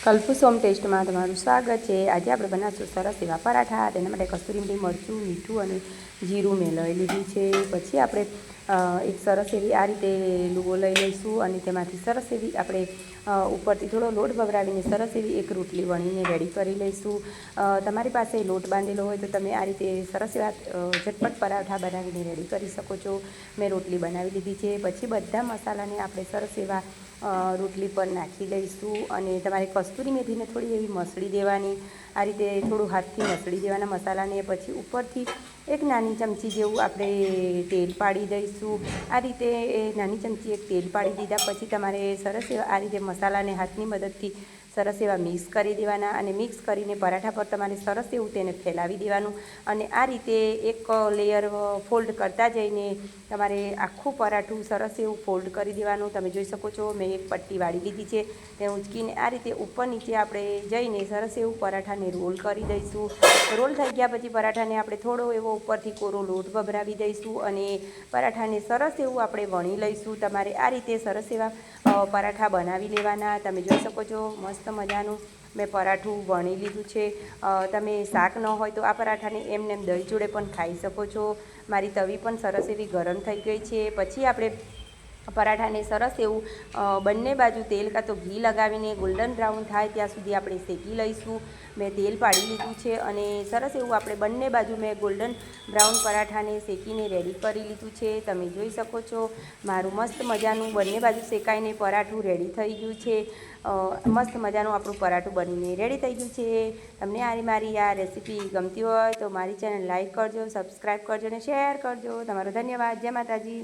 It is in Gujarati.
કલ્પૂસ હોમ ટેસ્ટમાં તમારું સ્વાગત છે। આજે આપણે બનાવશું સરસ એવા પરાઠા। તેના માટે કસ્તુરી મેથી, મરચું, મીઠું અને જીરું મેં લઈ લીધું છે। પછી આપણે એક સરસ એવી આ રીતે લુઓ લઈ લઈશું અને તેમાંથી સરસ એવી આપણે ઉપરથી થોડો લોટ ભભરાવીને સરસ એવી એક રોટલી વણીને રેડી કરી લઈશું। તમારી પાસે લોટ બાંધેલો હોય તો તમે આ રીતે સરસ એવા ઝટપટ પરાઠા બનાવીને રેડી કરી શકો છો। મેં રોટલી બનાવી લીધી છે। પછી બધા મસાલાને આપણે સરસ એવા રોટલી પર નાખી લઈશું અને તમારે કસ્તુરી મેથીને થોડી એવી મસળી દેવાની। આ રીતે થોડું હાથથી મસળી દેવાના મસાલાને। પછી ઉપરથી એક નાની ચમચી જેવું આપણે તેલ પાડી દઈશું। આ રીતે નાની ચમચી એક તેલ પાડી દીધા પછી તમારે સરસ એવા આ રીતે મસાલાને હાથની મદદથી સરસ એવા મિક્સ કરી દેવાના અને મિક્સ કરીને પરાઠા પર તમારે સરસ એવું તેને ફેલાવી દેવાનું અને આ રીતે એક લેયર ફોલ્ડ કરતા જઈને તમારે આખું પરાઠું સરસ એવું ફોલ્ડ કરી દેવાનું। તમે જોઈ શકો છો મેં એક પટ્ટી વાળી લીધી છે, તે ઉંચકીને આ રીતે ઉપર નીચે આપણે જઈને સરસ એવું પરાઠાને રોલ કરી દઈશું। રોલ થઈ ગયા પછી પરાઠાને આપણે થોડો એવો ઉપરથી કોરો લોટ ભભરાવી દઈશું અને પરાઠાને સરસ એવું આપણે વણી લઈશું। તમારે આ રીતે સરસ એવા પરાઠા બનાવી લેવાના। તમે જોઈ શકો છો મસ્ત મજાનું મેં પરાઠું વણી લીધું છે। તમે શાક ન હોય તો આ પરાઠાને એમને એમ દહીં જોડે પણ ખાઈ શકો છો। મારી તવી પણ સરસ એવી ગરમ થઈ ગઈ છે। પછી આપણે પરાઠાને સરસ એવું બંને બાજુ તેલ કાં તો ઘી લગાવીને ગોલ્ડન બ્રાઉન થાય ત્યાં સુધી આપણે શેકી લઈશું। મેં તેલ પાડી લીધું છે અને સરસ એવું આપણે બંને બાજુ મેં ગોલ્ડન બ્રાઉન પરાઠાને શેકીને રેડી કરી લીધું છે। તમે જોઈ શકો છો મારું મસ્ત મજાનું બંને બાજુ શેકાઈને પરાઠું રેડી થઈ ગયું છે। મસ્ત મજાનું આપણું પરાઠું બનીને રેડી થઈ ગયું છે। તમને મારી આ રેસીપી ગમતી હોય તો મારી ચેનલ લાઈક કરજો, સબસ્ક્રાઈબ કરજો અને શેર કરજો। તમારો ધન્યવાદ। જય માતાજી।